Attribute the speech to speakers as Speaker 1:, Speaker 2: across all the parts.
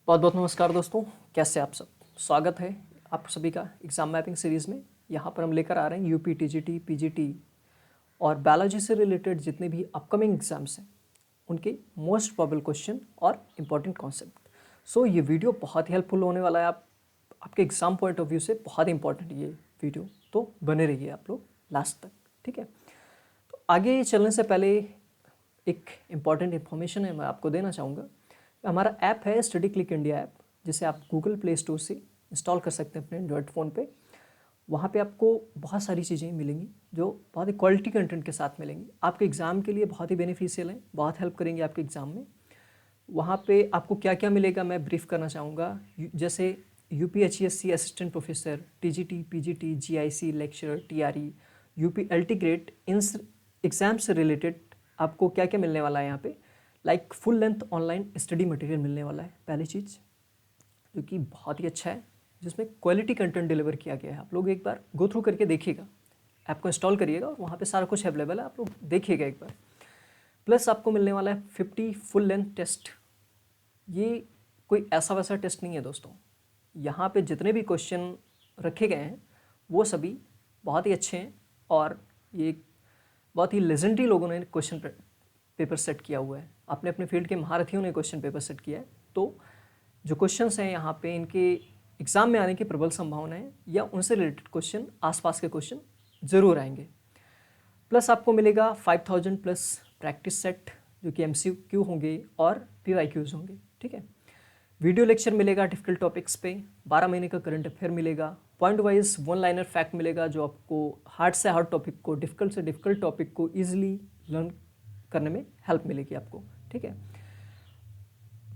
Speaker 1: बहुत बहुत नमस्कार दोस्तों, कैसे आप सब। स्वागत है आप सभी का एग्ज़ाम मैपिंग सीरीज़ में। यहाँ पर हम लेकर आ रहे हैं यूपी टीजीटी पीजीटी और बायोलॉजी से रिलेटेड जितने भी अपकमिंग एग्ज़ाम्स हैं उनके मोस्ट प्रोबेबल क्वेश्चन और इम्पॉर्टेंट कॉन्सेप्ट। सो ये वीडियो बहुत ही हेल्पफुल होने वाला है आपके एग्ज़ाम पॉइंट ऑफ व्यू से। बहुत ही इंपॉर्टेंट ये वीडियो, तो बने रहिए आप लोग लास्ट तक, ठीक है। तो आगे चलने से पहले एक इम्पॉर्टेंट इन्फॉर्मेशन है मैं आपको देना चाहूँगा। हमारा ऐप है स्टडी क्लिक इंडिया ऐप, जिसे आप गूगल प्ले स्टोर से इंस्टॉल कर सकते हैं अपने एंड्रॉयड फ़ोन पे। वहाँ पे आपको बहुत सारी चीज़ें मिलेंगी जो बहुत ही क्वालिटी कंटेंट के साथ मिलेंगी। आपके एग्ज़ाम के लिए बहुत ही बेनिफिशियल हैं, बहुत हेल्प करेंगे आपके एग्ज़ाम में। वहाँ पे आपको क्या क्या मिलेगा मैं ब्रीफ करना चाहूँगा। जैसे UPHESC assistant professor, TGT PGT, GIC lecturer, TRE, UP LT grade, इन एग्ज़ाम से रिलेटेड आपको क्या क्या मिलने वाला है यहाँ पे। Like full length online study material मिलने वाला है, पहली चीज़ जो कि बहुत ही अच्छा है, जिसमें क्वालिटी कंटेंट डिलीवर किया गया है। आप लोग एक बार गो थ्रू करके देखिएगा, ऐप को इंस्टॉल करिएगा और वहाँ पे सारा कुछ अवेलेबल है, आप लोग देखिएगा एक बार। प्लस आपको मिलने वाला है 50 फुल लेंथ टेस्ट। ये कोई ऐसा वैसा टेस्ट नहीं है दोस्तों। यहाँ पे जितने भी क्वेश्चन रखे गए हैं वो सभी बहुत ही अच्छे हैं और ये बहुत ही लेजेंडरी लोगों ने क्वेश्चन पेपर सेट किया हुआ है। अपने अपने फील्ड के महारथियों ने क्वेश्चन पेपर सेट किया है। तो जो क्वेश्चंस हैं यहाँ पे, इनके एग्ज़ाम में आने की प्रबल संभावना है या उनसे रिलेटेड क्वेश्चन, आसपास के क्वेश्चन ज़रूर आएंगे। प्लस आपको मिलेगा 5000 प्लस प्रैक्टिस सेट जो कि एमसीक्यू होंगे और पीवाईक्यूज होंगे, ठीक है। वीडियो लेक्चर मिलेगा डिफिकल्ट टॉपिक्स पे, 12 महीने का करंट अफेयर मिलेगा, point wise one liner fact मिलेगा जो आपको हार्ड से हार्ड टॉपिक को, डिफिकल्ट से डिफिकल्ट टॉपिक को ईजिली लर्न करने में हेल्प मिलेगी आपको, ठीक है।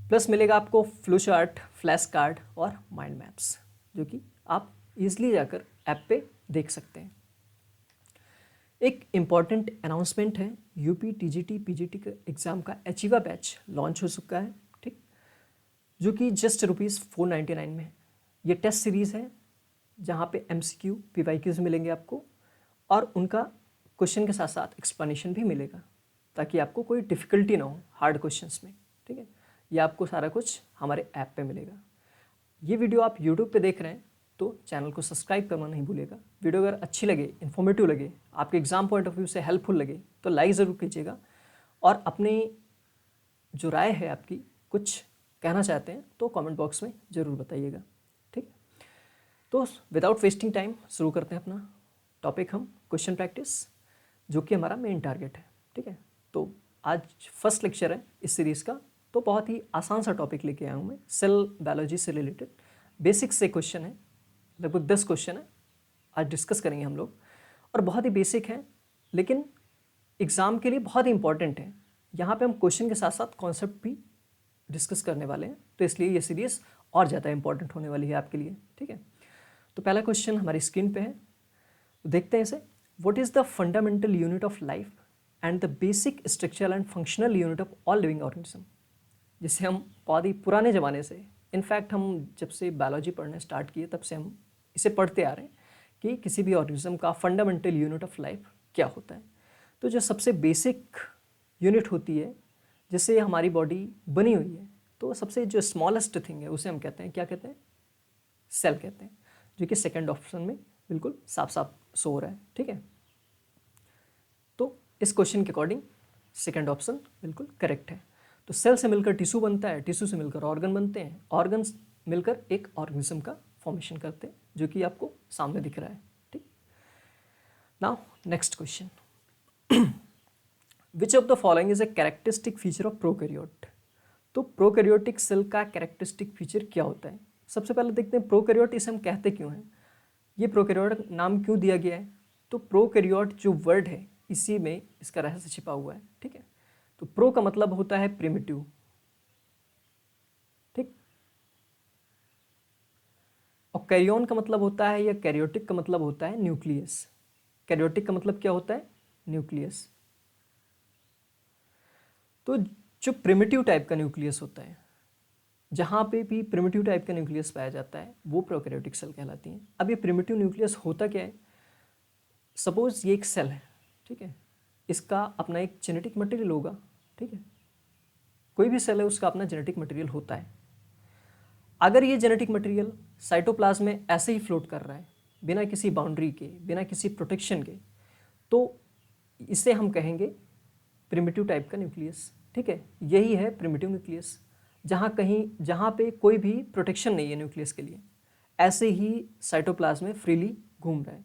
Speaker 1: प्लस मिलेगा आपको फ्लो चार्ट, फ्लैश कार्ड और माइंड मैप्स जो कि आप ईजिली जाकर ऐप पे देख सकते हैं। एक इम्पॉर्टेंट अनाउंसमेंट है, यूपी टीजीटी पीजीटी का एग्ज़ाम का एचीवा बैच लॉन्च हो चुका है, ठीक, जो कि जस्ट ₹499 में है। ये टेस्ट सीरीज़ है जहाँ पे एमसीक्यू पीवाईक्यूज मिलेंगे आपको और उनका क्वेश्चन के साथ साथ एक्सप्लेनेशन भी मिलेगा, ताकि आपको कोई डिफ़िकल्टी ना हो हार्ड क्वेश्चंस में, ठीक है। ये आपको सारा कुछ हमारे ऐप पे मिलेगा। ये वीडियो आप यूट्यूब पे देख रहे हैं तो चैनल को सब्सक्राइब करना नहीं भूलिएगा। वीडियो अगर अच्छी लगे, इन्फॉर्मेटिव लगे, आपके एग्ज़ाम पॉइंट ऑफ व्यू से हेल्पफुल लगे तो लाइक ज़रूर कीजिएगा और अपनी जो राय है आपकी, कुछ कहना चाहते हैं तो कमेंट बॉक्स में ज़रूर बताइएगा, ठीक है। तो विदाउट वेस्टिंग टाइम शुरू करते हैं अपना टॉपिक, हम क्वेश्चन प्रैक्टिस, जो कि हमारा मेन टारगेट है, ठीक है। तो आज फर्स्ट लेक्चर है इस सीरीज़ का, तो बहुत ही आसान सा टॉपिक लेके आया हूँ मैं, सेल बायोलॉजी से रिलेटेड बेसिक्स से क्वेश्चन है, लगभग 10 क्वेश्चन है आज डिस्कस करेंगे हम लोग। और बहुत ही बेसिक है लेकिन एग्ज़ाम के लिए बहुत ही इंपॉर्टेंट है। यहाँ पे हम क्वेश्चन के साथ साथ कॉन्सेप्ट भी डिस्कस करने वाले हैं, तो इसलिए ये सीरीज़ और ज़्यादा इंपॉर्टेंट होने वाली है आपके लिए, ठीक है। तो पहला क्वेश्चन हमारी स्क्रीन पे है, तो देखते हैं इसे। What is the fundamental unit of life and the basic structural and functional unit of all living organism. जिसे हम बहुत ही पुराने ज़माने से, इनफैक्ट हम जब से बायोलॉजी पढ़ने स्टार्ट किए तब से हम इसे पढ़ते आ रहे हैं कि किसी भी ऑर्गेनिज्म का फंडामेंटल यूनिट ऑफ लाइफ क्या होता है। तो जो सबसे बेसिक यूनिट होती है जिससे हमारी बॉडी बनी हुई है, तो सबसे जो स्मॉलेस्ट थिंग है उसे हम कहते हैं, क्या कहते हैं, सेल कहते हैं, जो कि सेकंड ऑप्शन में बिल्कुल साफ साफ शो हो रहा है, ठीक है। तो इस क्वेश्चन के अकॉर्डिंग सेकंड ऑप्शन बिल्कुल करेक्ट है। तो सेल से मिलकर टिश्यू बनता है, टिश्यू से मिलकर ऑर्गन बनते हैं, ऑर्गन्स मिलकर एक ऑर्गेनिज्म का फॉर्मेशन करते हैं, जो कि आपको सामने दिख रहा है, ठीक। Now next question, which of the following is a characteristic feature of prokaryote. तो प्रोकैरियोटिक सेल का कैरेक्टरिस्टिक फीचर क्या होता है। सबसे पहले देखते हैं प्रोकैरियोट इसे हम कहते क्यों हैं, ये प्रोकैरियोट नाम क्यों दिया गया है। तो प्रोकैरियोट जो वर्ड है इसी में इसका रहस्य छिपा हुआ है, ठीक है। तो प्रो का मतलब होता है प्रिमिटिव, ठीक, और कैरियोन का मतलब होता है, या कैरियोटिक का मतलब होता है न्यूक्लियस। कैरियोटिक का मतलब क्या होता है, न्यूक्लियस। तो जो प्रिमिटिव टाइप का न्यूक्लियस होता है, जहाँ पे भी प्रिमिटिव टाइप का न्यूक्लियस पाया जाता है वो प्रोकैरियोटिक सेल कहलाती हैं। अब ये प्रिमिटिव न्यूक्लियस होता क्या है, सपोज ये एक सेल है, ठीक है, इसका अपना एक जेनेटिक मटेरियल होगा, ठीक है, कोई भी सेल है उसका अपना जेनेटिक मटेरियल होता है। अगर ये जेनेटिक मटेरियल साइटोप्लाज्म में ऐसे ही फ्लोट कर रहा है बिना किसी बाउंड्री के, बिना किसी प्रोटेक्शन के, तो इसे हम कहेंगे प्रिमिटिव टाइप का न्यूक्लियस। ठीक है, यही है प्रिमिटिव न्यूक्लियस, जहाँ पे कोई भी प्रोटेक्शन नहीं है न्यूक्लियस के लिए, ऐसे ही साइटोप्लाज्म में फ्रीली घूम रहा है,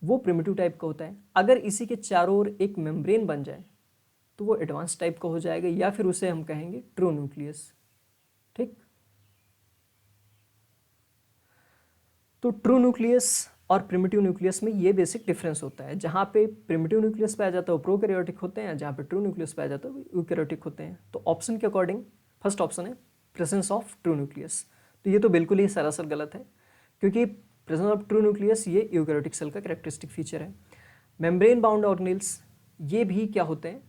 Speaker 1: वो प्रिमिटिव टाइप का होता है। अगर इसी के चारों ओर एक मेम्ब्रेन बन जाए तो वो एडवांस टाइप का हो जाएगा, या फिर उसे हम कहेंगे ट्रू न्यूक्लियस। ठीक, तो ट्रू न्यूक्लियस और प्रिमिटिव न्यूक्लियस में ये बेसिक डिफरेंस होता है। जहाँ पे प्रिमिटिव न्यूक्लियस पाया जाता है वो प्रोकैरियोटिक होते हैं, जहाँ पे ट्रू न्यूक्लियस पाया जाता है वो यूकैरियोटिक होते हैं। तो ऑप्शन के अकॉर्डिंग फर्स्ट ऑप्शन है प्रेजेंस ऑफ ट्रू न्यूक्लियस। तो ये तो बिल्कुल ही सरासर गलत है, क्योंकि प्रेजेंस ऑफ ट्रू न्यूक्लियस ये यूकैरियोटिक सेल का कैरेक्टरिस्टिक फीचर है। मेम्ब्रेन बाउंड ऑर्गेनेल्स ये भी क्या होते हैं,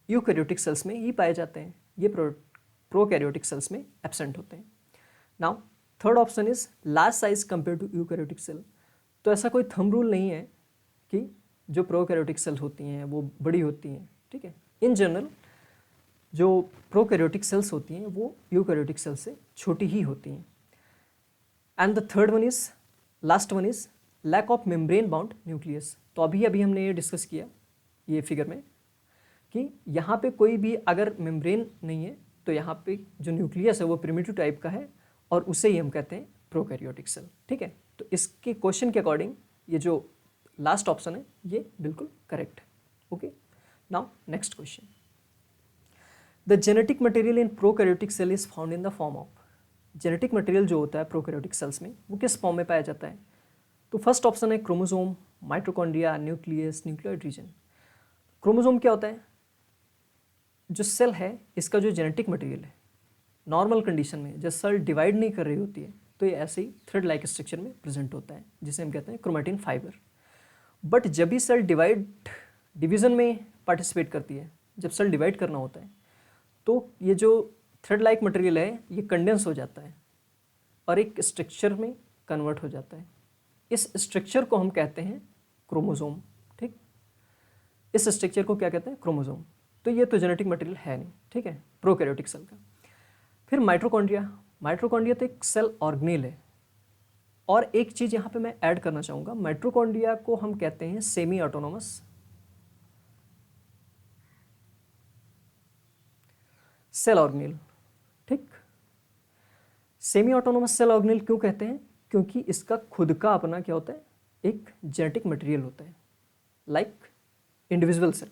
Speaker 1: यूकैरियोटिक सेल्स में ही पाए जाते हैं, ये प्रोकैरियोटिक सेल्स में एब्सेंट होते हैं। Now third option is large size compare to eukaryotic cell. तो ऐसा कोई थंब रूल नहीं है कि जो प्रोकैरियोटिक सेल होती हैं वो बड़ी होती हैं। ठीक है, इन जनरल जो प्रोकैरियोटिक सेल्स होती हैं वो यूकैरियोटिक सेल से छोटी ही होती हैं। And the third one is, last one is lack of membrane bound nucleus. तो अभी हमने ये डिस्कस किया ये फिगर में कि यहाँ पे कोई भी अगर मेम्ब्रेन नहीं है तो यहाँ पे जो न्यूक्लियस है वो प्रिमिटिव टाइप का है, और उसे ही हम कहते हैं प्रोकैरियोटिक सेल। ठीक है, तो इसके क्वेश्चन के अकॉर्डिंग ये जो लास्ट ऑप्शन है ये बिल्कुल करेक्ट है। Okay, now next question, the genetic material in prokaryotic cell is found in the form of. Genetic material जो होता है प्रोकैरियोटिक सेल्स में वो किस फॉर्म में पाया जाता है? तो फर्स्ट ऑप्शन है chromosome, mitochondria, nucleus, nucleoid region. Chromosome क्या होता है? जो सेल है इसका जो जेनेटिक मटेरियल है, नॉर्मल कंडीशन में जब सेल डिवाइड नहीं कर रही होती है तो ये ऐसे ही थ्रेड लाइक स्ट्रक्चर में प्रेजेंट होता है, जिसे हम कहते हैं क्रोमैटिन फाइबर। बट जब भी सेल डिवीजन में पार्टिसिपेट करती है, जब सेल डिवाइड करना होता है तो ये जो थ्रेड लाइक मटेरियल है ये कंडेंस हो जाता है और एक स्ट्रक्चर में कन्वर्ट हो जाता है। इस स्ट्रक्चर को हम कहते हैं क्रोमोसोम। ठीक, इस स्ट्रक्चर को क्या कहते हैं? क्रोमोसोम। तो ये तो जेनेटिक मटेरियल है नहीं। ठीक है, प्रोकैरियोटिक सेल का। फिर माइटोकॉन्ड्रिया। माइटोकॉन्ड्रिया तो एक सेल ऑर्गेनेल है, और एक चीज़ यहाँ पे मैं ऐड करना चाहूँगा, माइटोकॉन्ड्रिया को हम कहते हैं सेमी ऑटोनोमस सेल ऑर्गेनेल। ठीक, सेमी ऑटोनोमस सेल ऑर्गेनेल क्यों कहते हैं? क्योंकि इसका खुद का अपना क्या होता है, एक जेनेटिक मटेरियल होता है, लाइक इंडिविजुअल सेल,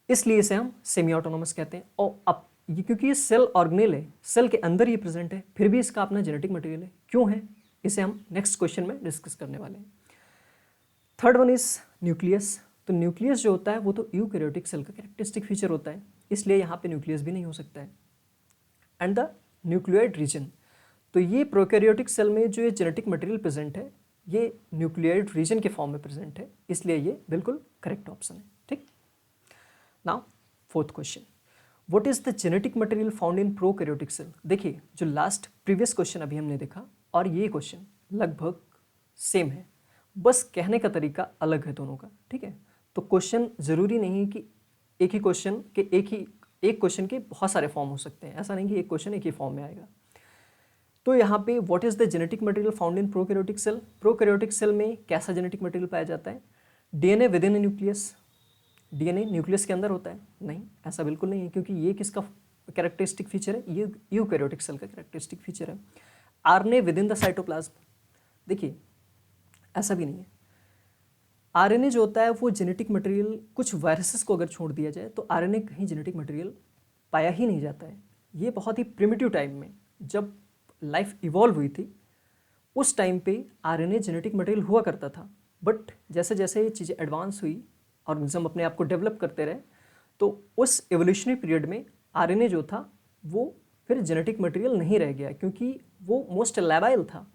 Speaker 1: इसलिए इसे हम सेमी ऑटोनोमस कहते हैं। और अब ये क्योंकि ये सेल ऑर्गेनेल है, सेल के अंदर ये प्रेजेंट है, फिर भी इसका अपना जेनेटिक मटेरियल है। क्यों है, इसे हम नेक्स्ट क्वेश्चन में डिस्कस करने वाले हैं। Third one is nucleus. तो न्यूक्लियस जो होता है वो तो यूकैरियोटिक सेल का कैरेक्टरिस्टिक फीचर होता है, इसलिए यहाँ पे न्यूक्लियस भी नहीं हो सकता है। एंड द न्यूक्लियोइड रीजन, तो ये प्रोकैरियोटिक सेल में जो ये जेनेटिक मटेरियल प्रेजेंट है ये न्यूक्लियोइड रीजन के फॉर्म में प्रेजेंट है, इसलिए ये बिल्कुल करेक्ट ऑप्शन है। ठीक, now fourth question, what is the genetic material found in prokaryotic cell. देखिए जो लास्ट प्रीवियस क्वेश्चन अभी हमने देखा और ये क्वेश्चन लगभग सेम है, बस कहने का तरीका अलग है दोनों का। ठीक है, तो क्वेश्चन ज़रूरी नहीं कि एक ही क्वेश्चन के एक क्वेश्चन के बहुत सारे फॉर्म हो सकते हैं, ऐसा नहीं कि एक क्वेश्चन एक ही फॉर्म में आएगा। तो यहाँ पे what is the genetic material found in prokaryotic cell. Prokaryotic cell में कैसा जेनेटिक मटेरियल पाया जाता है? DNA within nucleus. DNA nucleus के अंदर होता है? नहीं, ऐसा बिल्कुल नहीं है, क्योंकि ये किसका कैरेक्टरिस्टिक फीचर है? ये यूकैरियोटिक सेल का कैरेक्टरिस्टिक फीचर है। RNA within the cytoplasm. देखिए ऐसा भी नहीं है। आरएनए जो होता है वो जेनेटिक मटेरियल, कुछ वायरसेस को अगर छोड़ दिया जाए तो आरएनए कहीं जेनेटिक मटेरियल पाया ही नहीं जाता है। ये बहुत ही प्रिमिटिव टाइम में जब लाइफ इवॉल्व हुई थी उस टाइम पे आरएनए जेनेटिक मटेरियल हुआ करता था, बट जैसे जैसे ये चीज़ें एडवांस हुई, ऑर्गेनिज्म अपने आप को डेवलप करते रहे, तो उस एवोल्यूशनरी पीरियड में आरएनए जो था वो फिर जेनेटिक मटेरियल नहीं रह गया, क्योंकि वो मोस्ट लैबाइल था,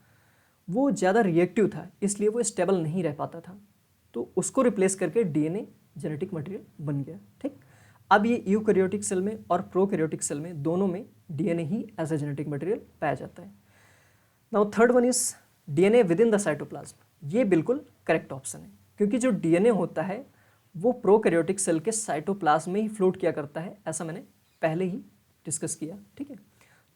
Speaker 1: वो ज़्यादा रिएक्टिव था, इसलिए वो स्टेबल नहीं रह पाता था, तो उसको रिप्लेस करके डीएनए जेनेटिक मटेरियल बन गया। ठीक, अब ये यूकैरियोटिक सेल में और प्रोकैरियोटिक सेल में दोनों में डीएनए ही एज ए जेनेटिक मटेरियल पाया जाता है। Now third one is DNA within the cytoplasm. ये बिल्कुल करेक्ट ऑप्शन है, क्योंकि जो डीएनए होता है वो प्रोकैरियोटिक सेल के साइटोप्लाज्म में ही फ्लोट किया करता है, ऐसा मैंने पहले ही डिस्कस किया। ठीक है,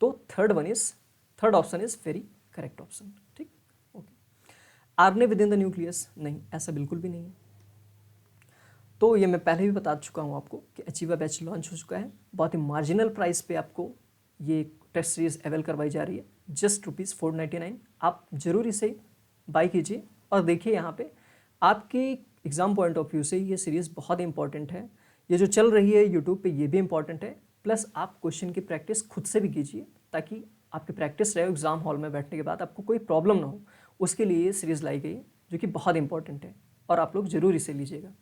Speaker 1: तो third option is very correct option. ठीक, okay. RNA within the nucleus, नहीं, ऐसा बिल्कुल भी नहीं है। तो ये मैं पहले भी बता चुका हूँ आपको कि अचीवा बैच लॉन्च हो चुका है, बहुत ही मार्जिनल प्राइस पे आपको ये टेस्ट सीरीज अवेल करवाई जा रही है, जस्ट ₹499। आप जरूर इसे बाई कीजिए और देखिए यहाँ पे आपके एग्ज़ाम पॉइंट ऑफ व्यू से ये सीरीज़ बहुत इंपॉर्टेंट है। ये जो चल रही है यूट्यूब पे ये भी इंपॉर्टेंट है, प्लस आप क्वेश्चन की प्रैक्टिस खुद से भी कीजिए ताकि आपकी प्रैक्टिस रहे, एग्ज़ाम हॉल में बैठने के बाद आपको कोई प्रॉब्लम ना हो। उसके लिए ये सीरीज़ लाई गई है जो कि बहुत इंपॉर्टेंट है और आप लोग जरूर इसे लीजिएगा।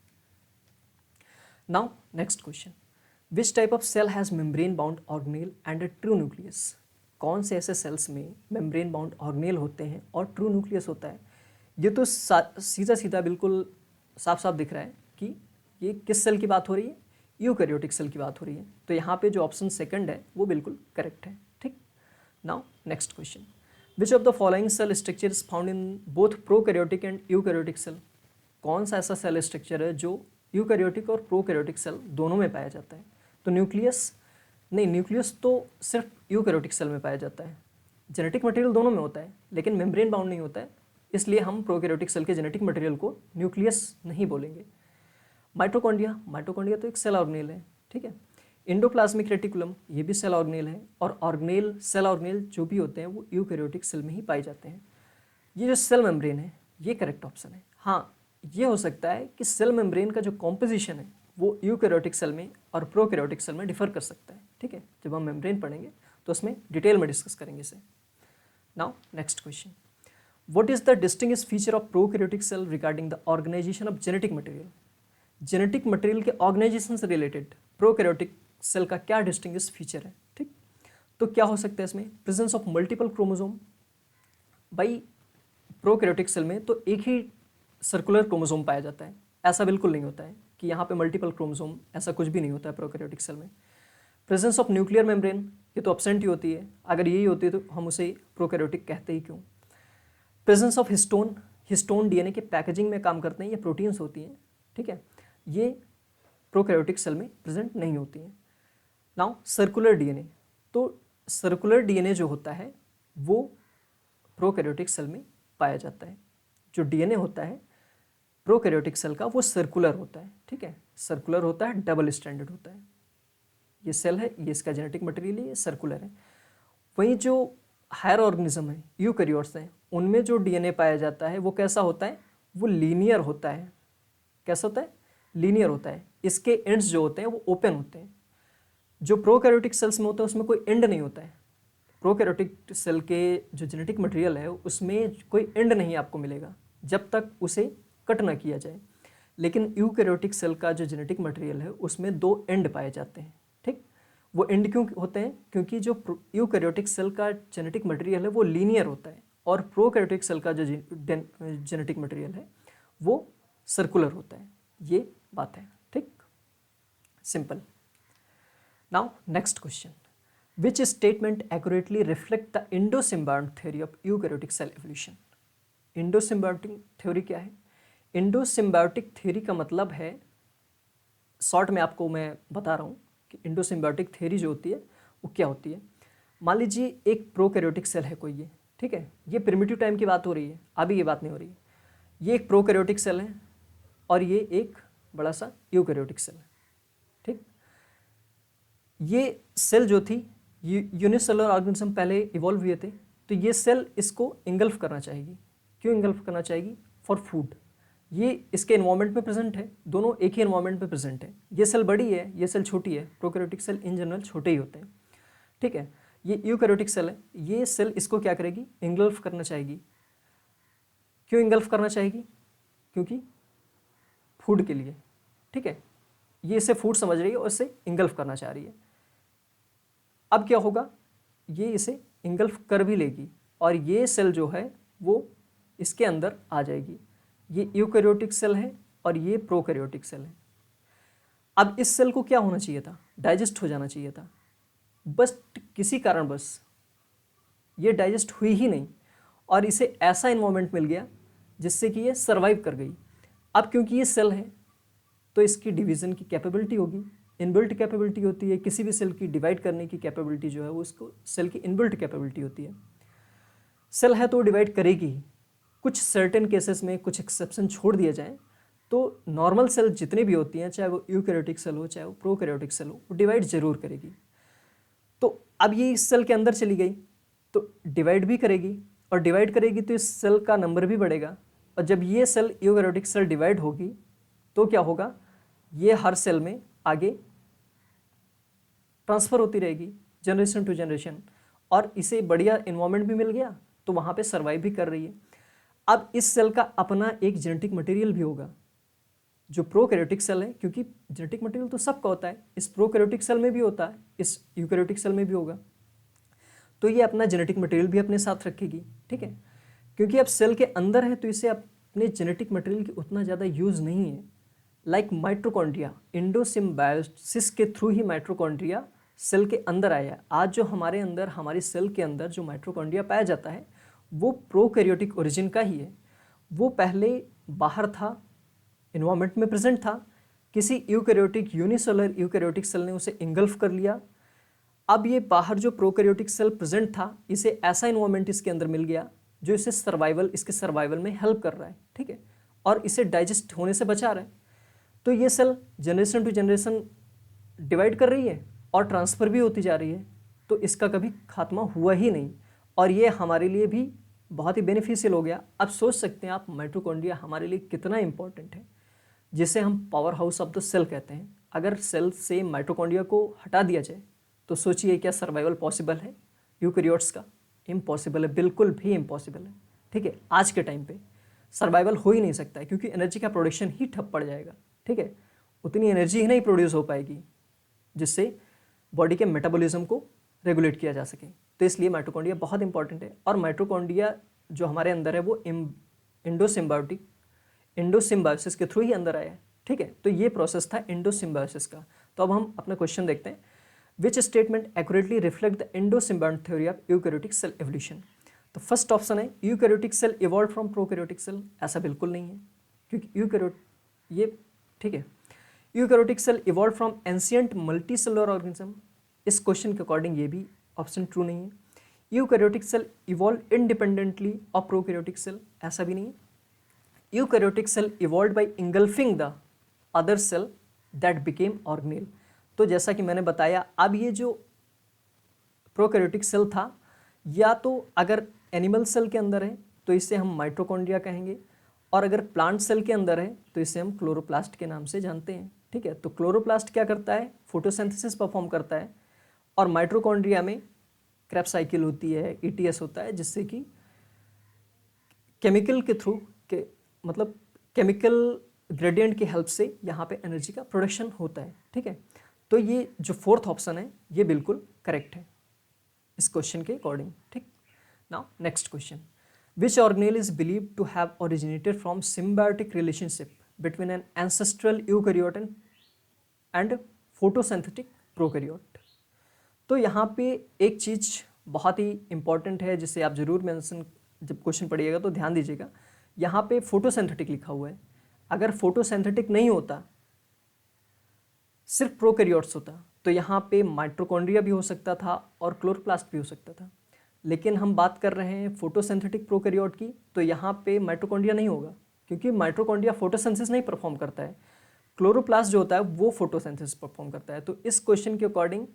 Speaker 1: Now next question, which type of cell has membrane bound organelle and a true nucleus? कौन से ऐसे सेल्स में मेम्ब्रेन बाउंड ऑर्गेनेल होते हैं और ट्रू न्यूक्लियस होता है? ये तो सीधा सीधा बिल्कुल साफ साफ दिख रहा है कि ये किस सेल की बात हो रही है, यूकैरियोटिक सेल की बात हो रही है। तो यहाँ पे जो ऑप्शन सेकंड है वो बिल्कुल करेक्ट है। ठीक, now next question, which of the following cell structure is found in both prokaryotic and eukaryotic cell? कौन सा ऐसा सेल स्ट्रक्चर है जो यूकैरियोटिक और प्रोकैरियोटिक सेल दोनों में पाया जाता है? तो न्यूक्लियस नहीं, न्यूक्लियस तो सिर्फ यूकैरियोटिक सेल में पाया जाता है। जेनेटिक मटेरियल दोनों में होता है लेकिन मेम्ब्रेन बाउंड नहीं होता है, इसलिए हम प्रोकैरियोटिक सेल के जेनेटिक मटेरियल को न्यूक्लियस नहीं बोलेंगे। माइटोकॉन्ड्रिया तो एक सेल ऑर्गेनेल है, ठीक है। एंडोप्लाज्मिक रेटिकुलम ये भी सेल ऑर्गेनेल है, और ऑर्गेनेल सेल ऑर्गेनेल जो भी होते हैं वो यूकैरियोटिक सेल में ही पाए जाते हैं। ये जो सेल मेम्ब्रेन है ये करेक्ट ऑप्शन है। हाँ, ये हो सकता है कि सेल मेम्ब्रेन का जो कॉम्पोजिशन है वो यूकैरियोटिक सेल में और प्रोकैरियोटिक सेल में डिफर कर सकता है, ठीक है। जब हम मेम्ब्रेन पढ़ेंगे तो उसमें डिटेल में डिस्कस करेंगे इसे। Now next question, what is the distinguishing feature of prokaryotic cell regarding the organisation of genetic material? Genetic material के ऑर्गेनाइजेशन से रिलेटेड प्रोकैरियोटिक सेल का क्या डिस्टिंग्विश फीचर है? ठीक, तो क्या हो सकता है इसमें? Presence of multiple chromosome. भाई प्रोकैरियोटिक सेल में तो एक ही सर्कुलर क्रोमोसोम पाया जाता है, ऐसा बिल्कुल नहीं होता है कि यहाँ पे मल्टीपल क्रोमोसोम, ऐसा कुछ भी नहीं होता है प्रोकैरियोटिक सेल में। प्रेजेंस ऑफ न्यूक्लियर मेम्ब्रेन, ये तो एब्सेंट ही होती है, अगर यही होती है तो हम उसे प्रोकैरियोटिक कहते ही क्यों। प्रेजेंस ऑफ हिस्टोन डीएनए के पैकेजिंग में काम करते हैं, ये प्रोटीन्स होती हैं, ठीक है, ये प्रोकैरियोटिक सेल में प्रेजेंट नहीं होती हैं। नाउ सर्कुलर डीएनए, तो सर्कुलर डीएनए जो होता है वो प्रोकैरियोटिक सेल में पाया जाता है। जो डीएनए होता है प्रोकैरियोटिक सेल का वो सर्कुलर होता है, ठीक है, सर्कुलर होता है, डबल स्ट्रैंडेड होता है। ये सेल है, ये इसका जेनेटिक मटेरियल है, ये सर्कुलर है। वहीं जो हायर ऑर्गेनिज्म है, यूकैरियोट्स हैं, उनमें जो डीएनए पाया जाता है वो कैसा होता है? वो लीनियर होता है। कैसा होता है? लीनियर होता है। इसके एंड्स जो होते हैं वो ओपन होते हैं। जो प्रोकैरियोटिक सेल्स में होता है उसमें कोई एंड नहीं होता है। प्रोकैरियोटिक सेल के जो जेनेटिक मटेरियल है उसमें कोई एंड नहीं आपको मिलेगा जब तक उसे कट ना किया जाए। लेकिन यूकैरियोटिक सेल का जो जेनेटिक मटेरियल है उसमें दो एंड पाए जाते हैं, ठीक। वो एंड क्यों होते हैं? क्योंकि जो यूकैरियोटिक सेल का जेनेटिक मटेरियल है वो लीनियर होता है और प्रोकैरियोटिक सेल का जो जेनेटिक मटेरियल है वो सर्कुलर होता है। ये बात है, ठीक, simple. Now next question, which statement accurately reflect the endosymbiont theory of eukaryotic cell evolution? Endosymbiotic theory क्या है? इंडोसिम्बायोटिक थ्योरी का मतलब है, शॉर्ट में आपको मैं बता रहा हूँ कि इंडोसिम्बायोटिक थ्योरी जो होती है वो क्या होती है। मान लीजिए एक प्रोकैरियोटिक सेल है कोई, ये ठीक है, ये प्रिमिटिव टाइम की बात हो रही है, अभी ये बात नहीं हो रही है। ये एक प्रोकैरियोटिक सेल है और ये एक बड़ा सा यूकैरियोटिक सेल है, ठीक। ये सेल जो थी यूनिसेलुलर ऑर्गेनिज्म पहले इवॉल्व हुए थे, तो ये सेल इसको इंगल्फ करना चाहेगी। क्यों इंगल्फ करना चाहेगी? For food. ये इसके एनवायरनमेंट में प्रेजेंट है, दोनों एक ही एनवायरनमेंट में प्रेजेंट है। ये सेल बड़ी है, ये सेल छोटी है। प्रोकैरियोटिक सेल इन जनरल छोटे ही होते हैं, ठीक है। ये यूकैरियोटिक सेल है, ये सेल इसको क्या करेगी? इंगल्फ करना चाहेगी। क्यों इंगल्फ करना चाहेगी? क्योंकि फूड के लिए, ठीक है। ये इसे फूड समझ रही है और इसे इंगल्फ करना चाह रही है। अब क्या होगा? ये इसे इंगल्फ कर भी लेगी और ये सेल जो है वो इसके अंदर आ जाएगी। ये यूकैरियोटिक सेल है और ये प्रोकैरियोटिक सेल है। अब इस सेल को क्या होना चाहिए था? डाइजेस्ट हो जाना चाहिए था, बस किसी कारण बस ये डाइजेस्ट हुई ही नहीं और इसे ऐसा एनवायरनमेंट मिल गया जिससे कि ये सर्वाइव कर गई। अब क्योंकि ये सेल है तो इसकी डिवीज़न की कैपेबिलिटी होगी, इनबिल्ट कैपेबिलिटी होती है, किसी भी सेल की डिवाइड करने की कैपेबिलिटी जो है वो उसको सेल की इनबिल्ट कैपेबिलिटी होती है। सेल है तो डिवाइड करेगी, कुछ सर्टेन केसेस में कुछ एक्सेप्शन छोड़ दिया जाए तो नॉर्मल सेल जितने भी होती हैं, चाहे वो यूकैरियोटिक सेल हो चाहे वो प्रोकैरियोटिक सेल हो, वो डिवाइड जरूर करेगी। तो अब ये इस सेल के अंदर चली गई तो डिवाइड भी करेगी, और डिवाइड करेगी तो इस सेल का नंबर भी बढ़ेगा, और जब ये सेल यूकैरियोटिक सेल डिवाइड होगी तो क्या होगा, ये हर सेल में आगे ट्रांसफ़र होती रहेगी जनरेशन टू जनरेशन, और इसे बढ़िया इन्वायरमेंट भी मिल गया तो वहाँ पे सर्वाइव भी कर रही है। अब इस सेल का अपना एक जेनेटिक मटेरियल भी होगा जो प्रोकैरियोटिक सेल है, क्योंकि जेनेटिक मटेरियल तो सबका होता है, इस प्रोकैरियोटिक सेल में भी होता है, इस यूकैरियोटिक सेल में भी होगा, तो ये अपना जेनेटिक मटेरियल भी अपने साथ रखेगी। ठीक है, क्योंकि अब सेल के अंदर है तो इसे अपने जेनेटिक मटेरियल की उतना ज़्यादा यूज़ नहीं है। लाइक माइटोकॉन्ड्रिया, एंडोसिम्बायोसिस के थ्रू ही माइटोकॉन्ड्रिया सेल के अंदर आया है। आज जो हमारे अंदर, हमारी सेल के अंदर जो माइटोकॉन्ड्रिया पाया जाता है वो प्रोकैरियोटिक ओरिजिन का ही है। वो पहले बाहर था, इन्वायरमेंट में प्रेजेंट था, किसी यूकैरियोटिक यूनिसेलुलर यूकैरियोटिक सेल ने उसे इंगल्फ कर लिया। अब ये बाहर जो प्रोकैरियोटिक सेल प्रेजेंट था, इसे ऐसा इन्वायरमेंट इसके अंदर मिल गया जो इसे इसके सर्वाइवल में हेल्प कर रहा है। ठीक है, और इसे डाइजेस्ट होने से बचा रहा है। तो ये cell generation to generation divide कर रही है और ट्रांसफ़र भी होती जा रही है, तो इसका कभी खात्मा हुआ ही नहीं, और ये हमारे लिए भी बहुत ही बेनिफिशियल हो गया। अब सोच सकते हैं आप माइटोकॉन्ड्रिया हमारे लिए कितना इंपॉर्टेंट है, जिसे हम power house of the cell कहते हैं। अगर सेल से माइटोकॉन्ड्रिया को हटा दिया जाए तो सोचिए क्या सर्वाइवल पॉसिबल है यूकैरियोट्स का? इम्पॉसिबल है, बिल्कुल भी इम्पॉसिबल है। ठीक है, आज के टाइम पे सर्वाइवल हो ही नहीं सकता है, क्योंकि एनर्जी का प्रोडक्शन ही ठप पड़ जाएगा। ठीक है, उतनी एनर्जी ही नहीं प्रोड्यूस हो पाएगी जिससे बॉडी के मेटाबॉलिज्म को रेगुलेट किया जा सके। तो इसलिए माइटोकॉन्ड्रिया बहुत इंपॉर्टेंट है, और माइटोकॉन्ड्रिया जो हमारे अंदर है वो एंडोसिम्बायोसिस के थ्रू ही अंदर आया है। ठीक है, तो ये प्रोसेस था एंडोसिम्बायोसिस का। तो अब हम अपना क्वेश्चन देखते हैं, which statement accurately reflect the endosymbiont theory of eukaryotic cell evolution? तो फर्स्ट ऑप्शन है eukaryotic cell evolve from prokaryotic cell. ऐसा बिल्कुल नहीं है, क्योंकि ठीक है, eukaryotic cell evolve from ancient multicellular organism. इस क्वेश्चन के अकॉर्डिंग ये भी ऑप्शन ट्रू नहीं है। Eukaryotic cell evolve independently of prokaryotic cell, ऐसा भी नहीं है। Eukaryotic cell evolve by engulfing the other cell that became organelle. तो जैसा कि मैंने बताया, अब ये जो प्रोकैरियोटिक सेल था, या तो अगर एनिमल सेल के अंदर है तो इसे हम माइटोकॉन्ड्रिया कहेंगे, और अगर प्लांट सेल के अंदर है तो इसे हम क्लोरोप्लास्ट के नाम से जानते हैं। ठीक है, तो क्लोरोप्लास्ट क्या करता है, फोटोसिंथेसिस परफॉर्म करता है, और माइटोकॉन्ड्रिया में क्रेब्स साइकिल होती है, ईटीएस होता है, जिससे कि केमिकल के थ्रू के मतलब केमिकल ग्रेडियंट की हेल्प से यहाँ पे एनर्जी का प्रोडक्शन होता है। ठीक है, तो ये जो फोर्थ ऑप्शन है ये बिल्कुल करेक्ट है इस क्वेश्चन के अकॉर्डिंग। ठीक, now next question, which organelle is believed to have originated from symbiotic relationship between an ancestral eukaryote and photosynthetic prokaryote? तो यहाँ पे एक चीज़ बहुत ही इंपॉर्टेंट है जिसे आप जरूर मेंशन, जब क्वेश्चन पढ़िएगा तो ध्यान दीजिएगा। यहाँ पे फोटोसिंथेटिक लिखा हुआ है, अगर फोटोसिंथेटिक नहीं होता, सिर्फ प्रोकैरियोट्स होता, तो यहाँ पे माइटोकॉन्ड्रिया भी हो सकता था और क्लोरोप्लास्ट भी हो सकता था। लेकिन हम बात कर रहे हैं फोटोसिंथेटिक प्रोकैरियोट की, तो यहाँ पे माइटोकॉन्ड्रिया नहीं होगा, क्योंकि माइटोकॉन्ड्रिया फोटोसिंथेसिस नहीं परफॉर्म करता है, क्लोरोप्लास्ट जो होता है वो फोटोसिंथेसिस परफॉर्म करता है। तो इस क्वेश्चन के अकॉर्डिंग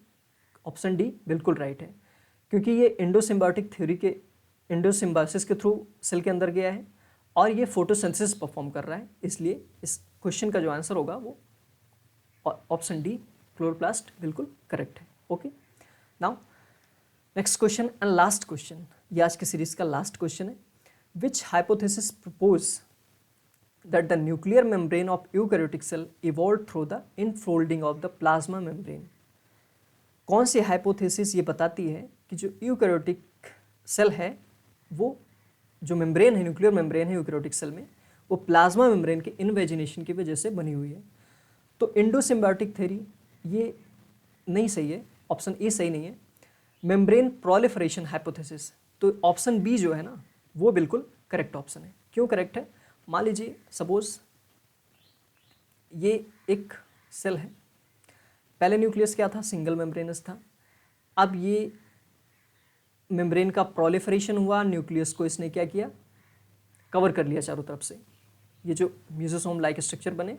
Speaker 1: ऑप्शन डी बिल्कुल राइट है, क्योंकि ये एंडोसिम्बायोटिक थ्योरी के एंडोसिम्बायोसिस के थ्रू सेल के अंदर गया है और ये फोटोसिंथेसिस परफॉर्म कर रहा है, इसलिए इस क्वेश्चन का जो आंसर होगा वो ऑप्शन डी क्लोरोप्लास्ट बिल्कुल करेक्ट है। Okay, now next question and last question, ये आज की सीरीज का लास्ट क्वेश्चन है। Which hypothesis propose that the nuclear membrane of eukaryotic cell evolve through the infolding of the plasma membrane? कौन सी hypothesis ये बताती है कि जो यूकैरियोटिक सेल है, वो जो मेम्ब्रेन है, न्यूक्लियर मेम्ब्रेन है यूकैरियोटिक सेल में, वो प्लाज्मा मेम्ब्रेन के इनवेजिनेशन की वजह से बनी हुई है? तो एंडोसिम्बायोटिक थ्योरी ये नहीं सही है, ऑप्शन ए सही नहीं है। मेम्ब्रेन प्रोलिफरेशन हाइपोथेसिस, तो ऑप्शन बी जो है ना वो बिल्कुल करेक्ट ऑप्शन है। क्यों करेक्ट है? मान लीजिए सपोज ये एक सेल है, पहले न्यूक्लियस क्या था, सिंगल मेम्ब्रेनस था। अब ये मेम्ब्रेन का प्रोलिफरेशन हुआ, न्यूक्लियस को इसने क्या किया, कवर कर लिया चारों तरफ से, ये जो म्यूजिसोम लाइक स्ट्रक्चर बने,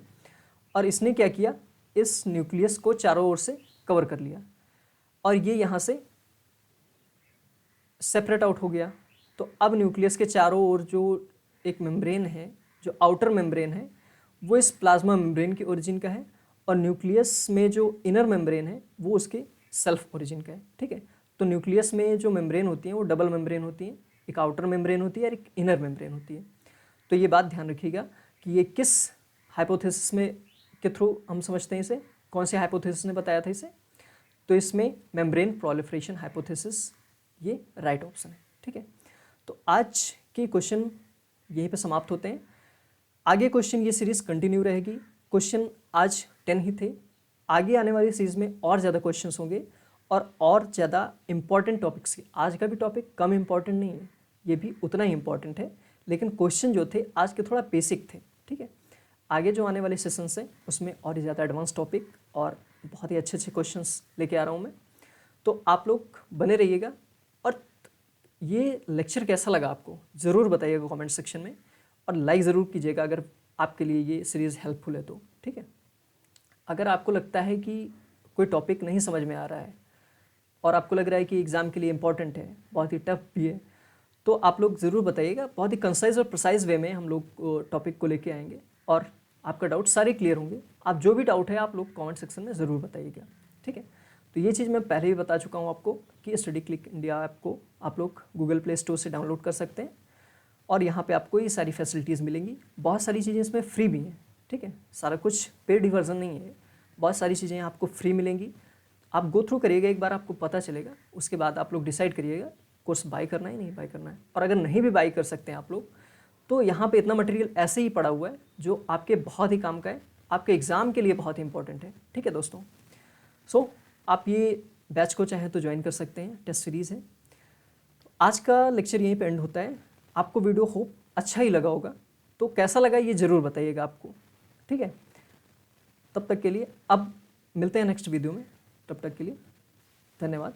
Speaker 1: और इसने क्या किया, इस न्यूक्लियस को चारों ओर से कवर कर लिया और ये यहाँ से सेपरेट आउट हो गया। तो अब न्यूक्लियस के चारों ओर जो एक मेम्ब्रेन है, जो आउटर मेम्ब्रेन है, वो इस प्लाज्मा मेम्ब्रेन की ओरिजिन का है, और न्यूक्लियस में जो इनर मेम्ब्रेन है वो उसके सेल्फ ओरिजिन का है। ठीक है, तो न्यूक्लियस में जो मेम्ब्रेन होती हैं वो डबल मेम्ब्रेन होती हैं, एक आउटर मेम्ब्रेन होती है और एक इनर मेम्ब्रेन होती है। तो ये बात ध्यान रखिएगा कि ये किस हाइपोथेसिस में के थ्रू हम समझते हैं इसे, कौन से हाइपोथेसिस ने बताया था इसे, तो इसमें मेम्ब्रेन प्रोलिफरेशन हाइपोथेसिस ये राइट ऑप्शन है। ठीक है, तो आज के क्वेश्चन यहीं पे समाप्त होते हैं। आगे क्वेश्चन ये सीरीज़ कंटिन्यू रहेगी। क्वेश्चन आज 10 ही थे, आगे आने वाली सीरीज़ में और ज़्यादा क्वेश्चंस होंगे और ज़्यादा इंपॉर्टेंट टॉपिक्स के। आज का भी टॉपिक कम इंपॉर्टेंट नहीं है, ये भी उतना ही इंपॉर्टेंट है, लेकिन क्वेश्चन जो थे आज के थोड़ा बेसिक थे। ठीक है, आगे जो आने वाले सेशंस हैं उसमें और ज़्यादा एडवांस टॉपिक और बहुत ही अच्छे अच्छे क्वेश्चंस लेके आ रहा हूँ मैं, तो आप लोग बने रहिएगा। और ये लेक्चर कैसा लगा आपको ज़रूर बताइएगा कमेंट सेक्शन में, और लाइक ज़रूर कीजिएगा अगर आपके लिए ये सीरीज़ हेल्पफुल है तो। ठीक है, अगर आपको लगता है कि कोई टॉपिक नहीं समझ में आ रहा है और आपको लग रहा है कि एग्ज़ाम के लिए इम्पॉर्टेंट है, बहुत ही टफ भी है, तो आप लोग ज़रूर बताइएगा। बहुत ही कंसाइज और प्रिसाइज वे में हम लोग टॉपिक को लेके आएंगे और आपका डाउट सारे क्लियर होंगे। आप जो भी डाउट है आप लोग कमेंट सेक्शन में ज़रूर बताइएगा। ठीक है, तो ये चीज़ मैं पहले ही बता चुका हूँ आपको कि स्टडी क्लिक इंडिया ऐप को आप लोग गूगल प्ले स्टोर से डाउनलोड कर सकते हैं और यहाँ पे आपको ये सारी फैसिलिटीज़ मिलेंगी। बहुत सारी चीज़ें इसमें फ्री भी हैं। ठीक है, सारा कुछ पेड वर्जन नहीं है, बहुत सारी चीज़ें आपको फ्री मिलेंगी। आप गो थ्रू करिएगा, एक बार आपको पता चलेगा, उसके बाद आप लोग डिसाइड करिएगा कोर्स बाय करना है नहीं बाय करना है। और अगर नहीं भी बाय कर सकते हैं आप लोग, तो यहाँ पे इतना मटेरियल ऐसे ही पड़ा हुआ है जो आपके बहुत ही काम का है, आपके एग्ज़ाम के लिए बहुत ही इंपॉर्टेंट है। ठीक है दोस्तों, सो आप ये बैच को चाहे तो ज्वाइन कर सकते हैं, टेस्ट सीरीज़ है। तो आज का लेक्चर यहीं पे एंड होता है। आपको वीडियो होप अच्छा ही लगा होगा, तो कैसा लगा ये ज़रूर बताइएगा आपको। ठीक है, तब तक के लिए अब मिलते हैं नेक्स्ट वीडियो में, तब तक के लिए धन्यवाद।